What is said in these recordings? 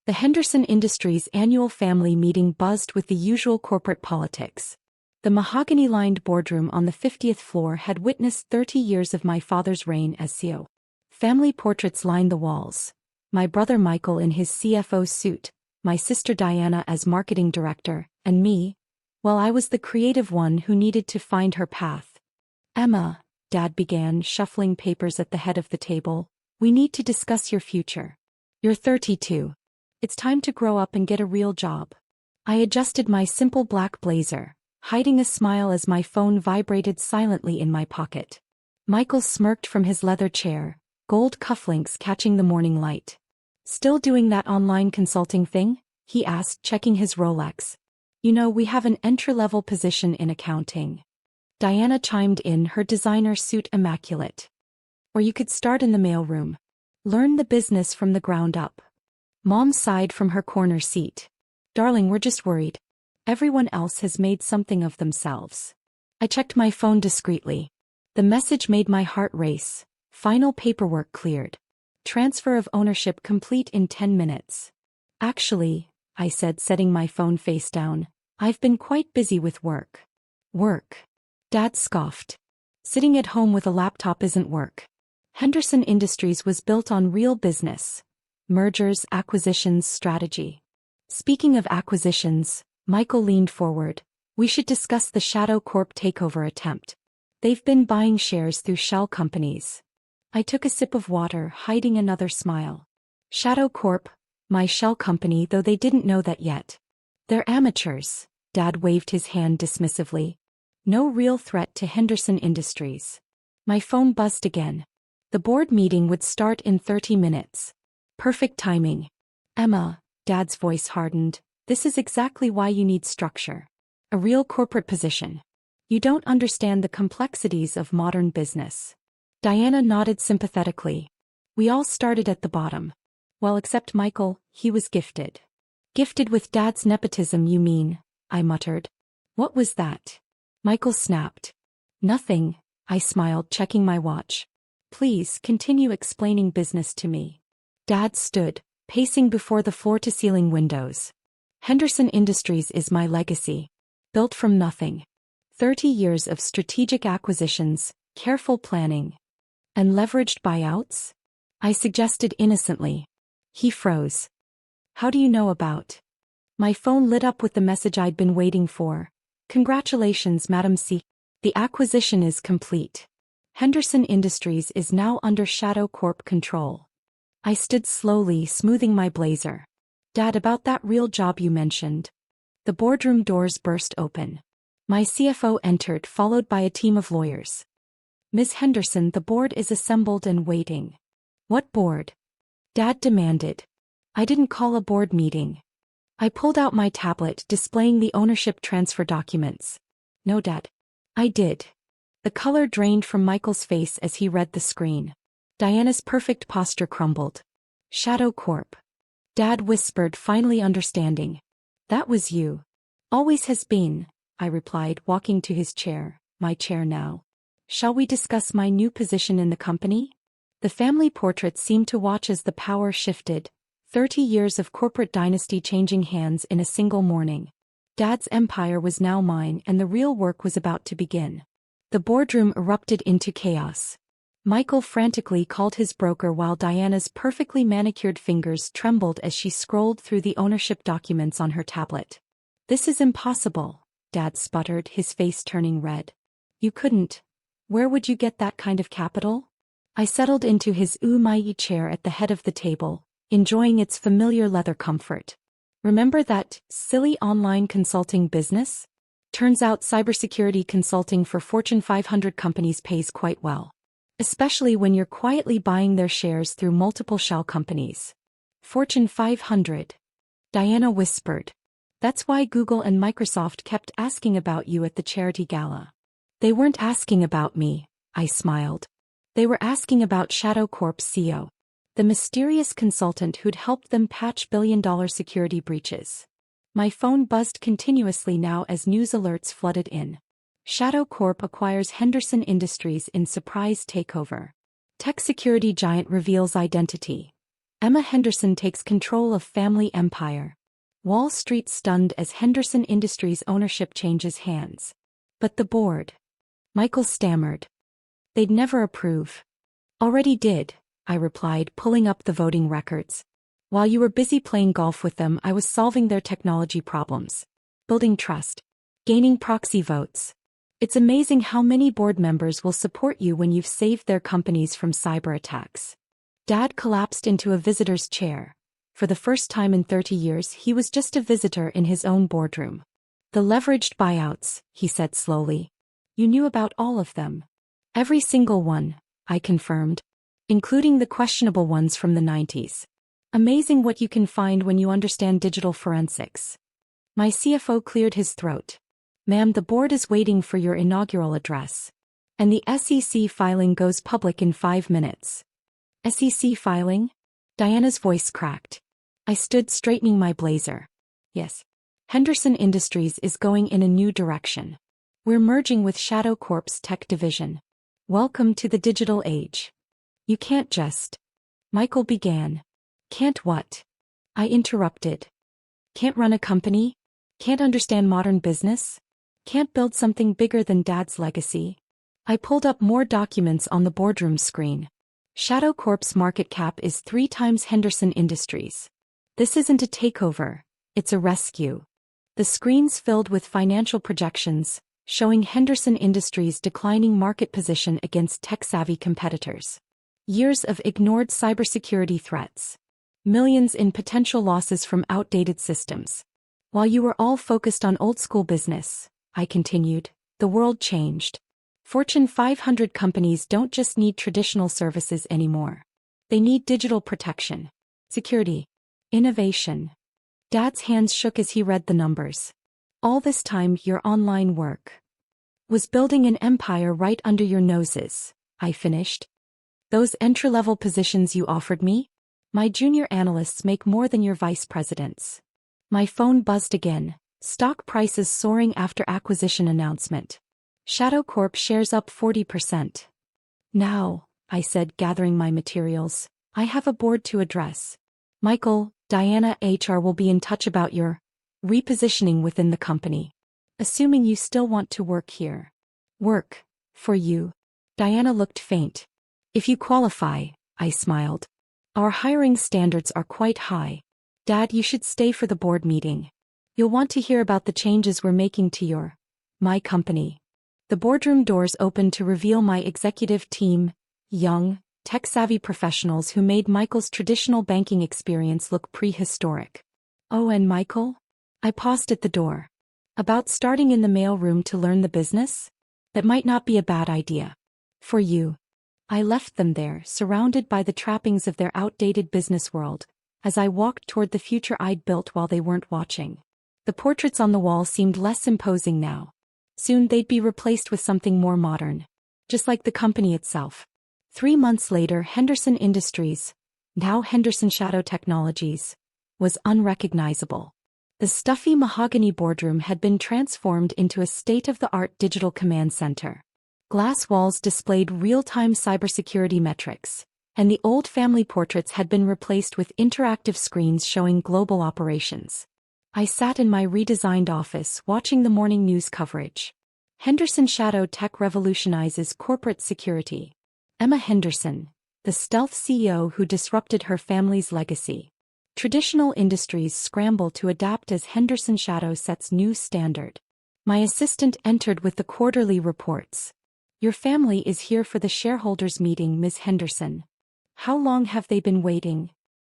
The Henderson Industries annual family meeting buzzed with the usual corporate politics. The mahogany-lined boardroom on the 50th floor had witnessed 30 years of my father's reign as CEO. Family portraits lined the walls. My brother Michael in his CFO suit, my sister Diana as marketing director, and me, well, I was the creative one who needed to find her path. Emma, Dad began, shuffling papers at the head of the table, we need to discuss your future. You're 32. It's time to grow up and get a real job. I adjusted my simple black blazer, hiding a smile as my phone vibrated silently in my pocket. Michael smirked from his leather chair, gold cufflinks catching the morning light. Still doing that online consulting thing? He asked, checking his Rolex. You know, we have an entry-level position in accounting. Diana chimed in, her designer suit immaculate. Or you could start in the mailroom. Learn the business from the ground up. Mom sighed from her corner seat. Darling, we're just worried. Everyone else has made something of themselves. I checked my phone discreetly. The message made my heart race. Final paperwork cleared. Transfer of ownership complete in 10 minutes. Actually, I said, setting my phone face down, I've been quite busy with work. Work? Dad scoffed. Sitting at home with a laptop isn't work. Henderson Industries was built on real business. Mergers, acquisitions, strategy. Speaking of acquisitions, Michael leaned forward. We should discuss the Shadow Corp takeover attempt. They've been buying shares through shell companies. I took a sip of water, hiding another smile. Shadow Corp, my shell company, though they didn't know that yet. They're amateurs, Dad waved his hand dismissively. No real threat to Henderson Industries. My phone buzzed again. The board meeting would start in 30 minutes. Perfect timing. Emma, Dad's voice hardened, this is exactly why you need structure. A real corporate position. You don't understand the complexities of modern business. Diana nodded sympathetically. We all started at the bottom. Well, except Michael, he was gifted. Gifted with Dad's nepotism, you mean? I muttered. What was that? Michael snapped. Nothing, I smiled, checking my watch. Please continue explaining business to me. Dad stood, pacing before the floor-to-ceiling windows. Henderson Industries is my legacy. Built from nothing. 30 years of strategic acquisitions, careful planning. And leveraged buyouts? I suggested innocently. He froze. How do you know about? My phone lit up with the message I'd been waiting for. Congratulations, Madam C. The acquisition is complete. Henderson Industries is now under Shadow Corp control. I stood slowly, smoothing my blazer. Dad, about that real job you mentioned. The boardroom doors burst open. My CFO entered, followed by a team of lawyers. Ms. Henderson, the board is assembled and waiting. What board? Dad demanded. I didn't call a board meeting. I pulled out my tablet, displaying the ownership transfer documents. No, Dad. I did. The color drained from Michael's face as he read the screen. Diana's perfect posture crumbled. Shadow Corp. Dad whispered, finally understanding. That was you. Always has been, I replied, walking to his chair, my chair now. Shall we discuss my new position in the company? The family portrait seemed to watch as the power shifted, 30 years of corporate dynasty changing hands in a single morning. Dad's empire was now mine, and the real work was about to begin. The boardroom erupted into chaos. Michael frantically called his broker while Diana's perfectly manicured fingers trembled as she scrolled through the ownership documents on her tablet. This is impossible, Dad sputtered, his face turning red. You couldn't. Where would you get that kind of capital? I settled into his umayi chair at the head of the table, enjoying its familiar leather comfort. Remember that silly online consulting business? Turns out cybersecurity consulting for Fortune 500 companies pays quite well. Especially when you're quietly buying their shares through multiple shell companies. Fortune 500. Diana whispered. That's why Google and Microsoft kept asking about you at the charity gala. They weren't asking about me, I smiled. They were asking about Shadow Corp's CEO. The mysterious consultant who'd helped them patch billion-dollar security breaches. My phone buzzed continuously now as news alerts flooded in. Shadow Corp acquires Henderson Industries in surprise takeover. Tech security giant reveals identity. Emma Henderson takes control of family empire. Wall Street stunned as Henderson Industries ownership changes hands. But the board. Michael stammered. They'd never approve. Already did, I replied, pulling up the voting records. While you were busy playing golf with them, I was solving their technology problems. Building trust. Gaining proxy votes. It's amazing how many board members will support you when you've saved their companies from cyber attacks. Dad collapsed into a visitor's chair. For the first time in 30 years, he was just a visitor in his own boardroom. The leveraged buyouts, he said slowly. You knew about all of them. Every single one, I confirmed. Including the questionable ones from the 90s. Amazing what you can find when you understand digital forensics. My CFO cleared his throat. Ma'am, the board is waiting for your inaugural address. And the SEC filing goes public in 5 minutes. SEC filing? Diana's voice cracked. I stood straightening my blazer. Yes. Henderson Industries is going in a new direction. We're merging with Shadow Corp's tech division. Welcome to the digital age. You can't just. Michael began. Can't what? I interrupted. Can't run a company? Can't understand modern business? Can't build something bigger than Dad's legacy? I pulled up more documents on the boardroom screen. Shadow Corp's market cap is 3 times Henderson Industries. This isn't a takeover, it's a rescue. The screens filled with financial projections, showing Henderson Industries' declining market position against tech-savvy competitors. Years of ignored cybersecurity threats. Millions in potential losses from outdated systems. While you were all focused on old-school business, I continued, the world changed. Fortune 500 companies don't just need traditional services anymore. They need digital protection, security, innovation. Dad's hands shook as he read the numbers. All this time, your online work was building an empire right under your noses, I finished. Those entry-level positions you offered me? My junior analysts make more than your vice presidents. My phone buzzed again, stock prices soaring after acquisition announcement. Shadow Corp shares up 40%. Now, I said, gathering my materials, I have a board to address. Michael, Diana, HR will be in touch about your repositioning within the company. Assuming you still want to work here. Work, for you. Diana looked faint. If you qualify, I smiled. Our hiring standards are quite high. Dad, you should stay for the board meeting. You'll want to hear about the changes we're making to my company. The boardroom doors opened to reveal my executive team, young, tech-savvy professionals who made Michael's traditional banking experience look prehistoric. Oh, and Michael? I paused at the door. About starting in the mailroom to learn the business? That might not be a bad idea. For you. I left them there, surrounded by the trappings of their outdated business world, as I walked toward the future I'd built while they weren't watching. The portraits on the wall seemed less imposing now. Soon they'd be replaced with something more modern. Just like the company itself. 3 months later, Henderson Industries, now Henderson Shadow Technologies, was unrecognizable. The stuffy mahogany boardroom had been transformed into a state-of-the-art digital command center. Glass walls displayed real-time cybersecurity metrics, and the old family portraits had been replaced with interactive screens showing global operations. I sat in my redesigned office watching the morning news coverage. Henderson Shadow Tech revolutionizes corporate security. Emma Henderson, the stealth CEO who disrupted her family's legacy. Traditional industries scramble to adapt as Henderson Shadow sets new standard. My assistant entered with the quarterly reports. Your family is here for the shareholders' meeting, Ms. Henderson. How long have they been waiting?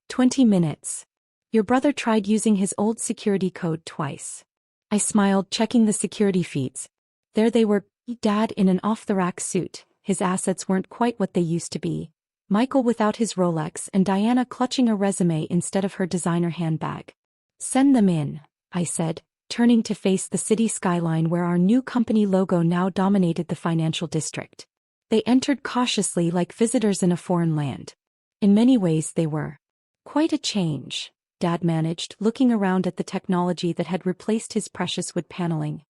20 minutes. Your brother tried using his old security code twice. I smiled, checking the security feeds. There they were, Dad in an off-the-rack suit. His assets weren't quite what they used to be. Michael without his Rolex and Diana clutching a resume instead of her designer handbag. Send them in, I said, turning to face the city skyline where our new company logo now dominated the financial district. They entered cautiously like visitors in a foreign land. In many ways they were. Quite a change, Dad managed, looking around at the technology that had replaced his precious wood paneling.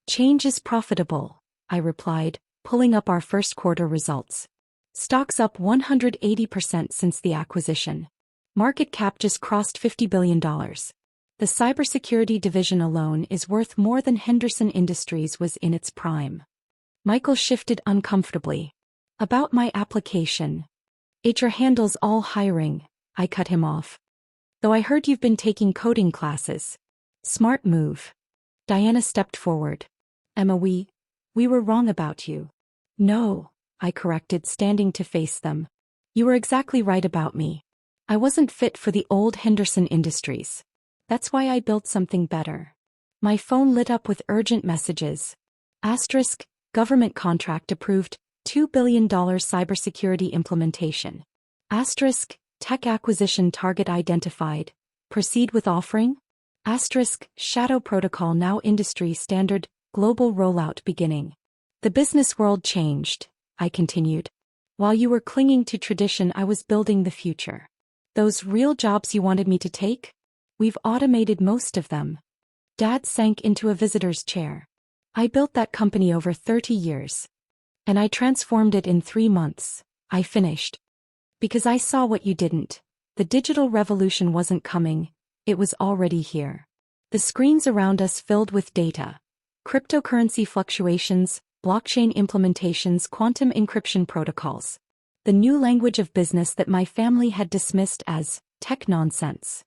Change is profitable, I replied, pulling up our first quarter results. Stocks up 180% since the acquisition. Market cap just crossed $50 billion. The cybersecurity division alone is worth more than Henderson Industries was in its prime. Michael shifted uncomfortably. About my application. HR handles all hiring, I cut him off. Though I heard you've been taking coding classes. Smart move. Diana stepped forward. Emma, we were wrong about you. No, I corrected, standing to face them. You were exactly right about me. I wasn't fit for the old Henderson Industries. That's why I built something better. My phone lit up with urgent messages. Asterisk, government contract approved, $2 billion cybersecurity implementation. Asterisk, tech acquisition target identified. Proceed with offering? Asterisk, shadow protocol now industry standard, global rollout beginning. The business world changed, I continued. While you were clinging to tradition, I was building the future. Those real jobs you wanted me to take? We've automated most of them. Dad sank into a visitor's chair. I built that company over 30 years. And I transformed it in 3 months, I finished. Because I saw what you didn't. The digital revolution wasn't coming, it was already here. The screens around us filled with data. Cryptocurrency fluctuations, blockchain implementations, quantum encryption protocols. The new language of business that my family had dismissed as tech nonsense.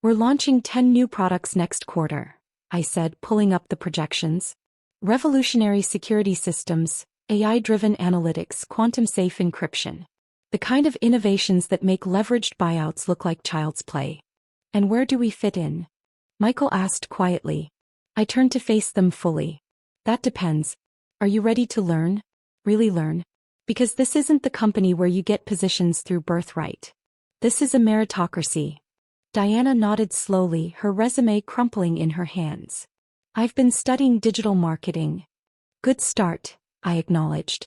We're launching 10 new products next quarter, I said, pulling up the projections. Revolutionary security systems, AI-driven analytics, quantum-safe encryption. The kind of innovations that make leveraged buyouts look like child's play. And where do we fit in? Michael asked quietly. I turned to face them fully. That depends. Are you ready to learn? Really learn? Because this isn't the company where you get positions through birthright. This is a meritocracy. Diana nodded slowly, her resume crumpling in her hands. I've been studying digital marketing. Good start, I acknowledged.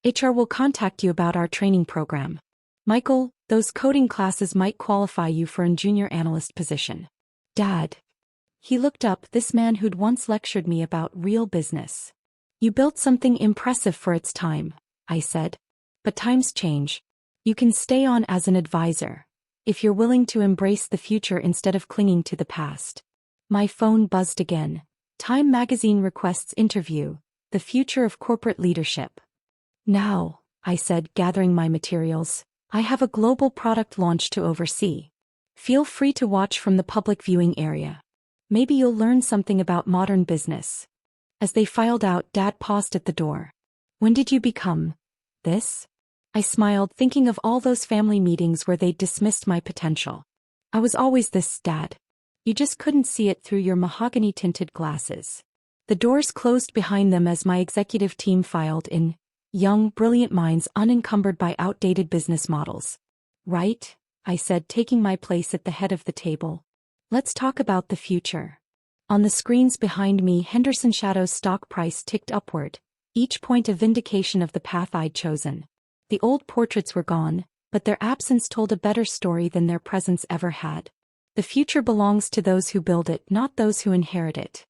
HR will contact you about our training program. Michael, those coding classes might qualify you for a junior analyst position. Dad. He looked up, this man who'd once lectured me about real business. You built something impressive for its time, I said. But times change. You can stay on as an advisor, if you're willing to embrace the future instead of clinging to the past. My phone buzzed again. Time magazine requests interview, the future of corporate leadership. Now, I said, gathering my materials, I have a global product launch to oversee. Feel free to watch from the public viewing area. Maybe you'll learn something about modern business. As they filed out, Dad paused at the door. When did you become this? I smiled, thinking of all those family meetings where they dismissed my potential. I was always this, Dad. You just couldn't see it through your mahogany-tinted glasses. The doors closed behind them as my executive team filed in. Young, brilliant minds unencumbered by outdated business models. Right, I said, taking my place at the head of the table. Let's talk about the future. On the screens behind me, Henderson Shadow's stock price ticked upward, each point a vindication of the path I'd chosen. The old portraits were gone, but their absence told a better story than their presence ever had. The future belongs to those who build it, not those who inherit it.